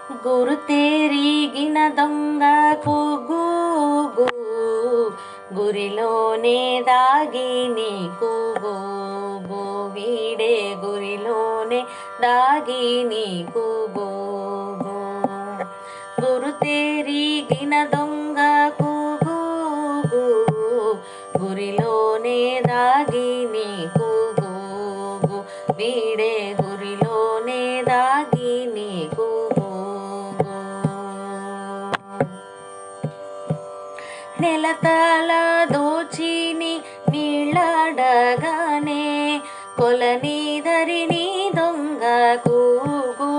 గురుతెరిగిన దొంగ కూగు గురిలోనే దాగి నీకు గోగో వీడే గురిలోనే దాగి నీకు గోగో గురుతెరిగిన దొంగ కూగు గురిలోనే దాగి నీకు గోగో వీడే గురిలోనే దాగి నీకు నెలతల దోచిని నీళ్ళడగానే కొలనీదరిని దొంగ కూగు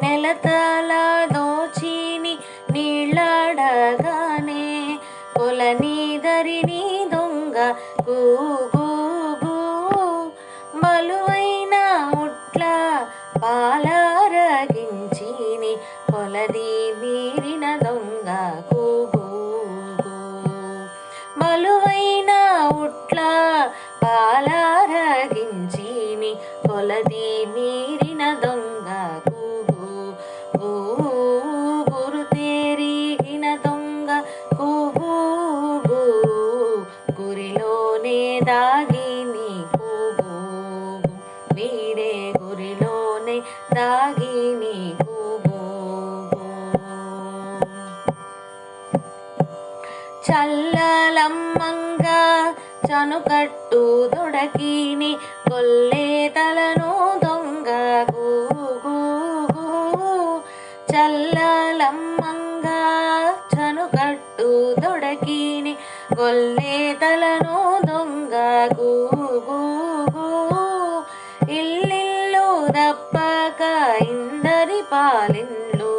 నెలతల దోచిని నీళ్ళడగానే కొలనీదరిని దొంగ కూగు బలువైన ఉట్ల పాలరగించిని కొలది మీరిన దొంగ కూగు బలువైన ఉట్ల పాలరగించిని కొలది మీరిన దొంగ కూగు గురుతెరిగిన దొంగ కూగు గురిలోనే దాగి నీకు వీడే గురిలోనే దాగి నీకు చల్లలమ్మంగా చనుకట్టు దొడకిని కొల్లేతలను దొంగ కూగు చల్లలమ్మంగా చనుకట్టు దొడకిని కొల్లేతలను దొంగ కూగు ఇల్లిల్లు దప్పక ఇందరి పాలిన్లు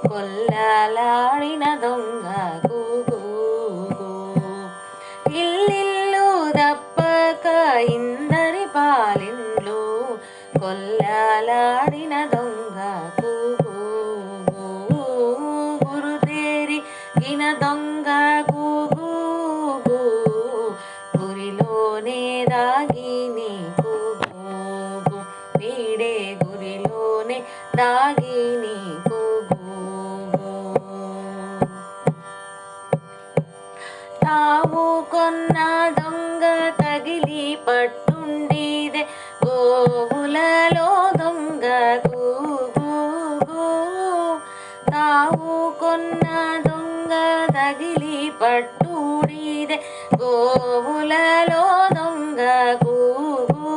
కొల్లలాడిన దొంగ కూగు ఇల్లిల్లు దప్పక ఇందరి పాలిన్లు కొల్లలాడిన దొంగ కూగు గురుతెరిగిన దొంగ కూగు గురిలోనే దాగి నీకు వీడే గురిలోనే దాగి నీకు తావు కొన్న దొంగ తగిలి పట్టుండిదే గోవులలో దొంగ కూగు తావు కొన్న దొంగ తగిలి పట్టుడిదే గోవులలో దొంగ కూగు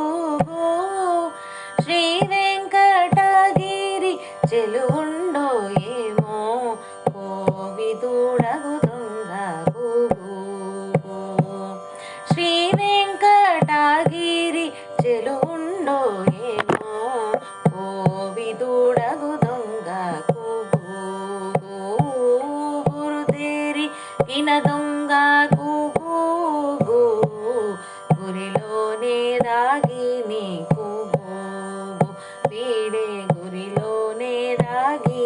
శ్రీ వెంకటగిరి చెలువుండో ఏమో కోవిదుడగు దొంగ కూగు శ్రీ వెంకటగిరి చెలువుండో ఏమో కోవిదుడగు దొంగ కూగు గురుతెరిగిన దొంగ కూగు గురిలోనే దాగి నీకు వీడే గురిలోనే దాగి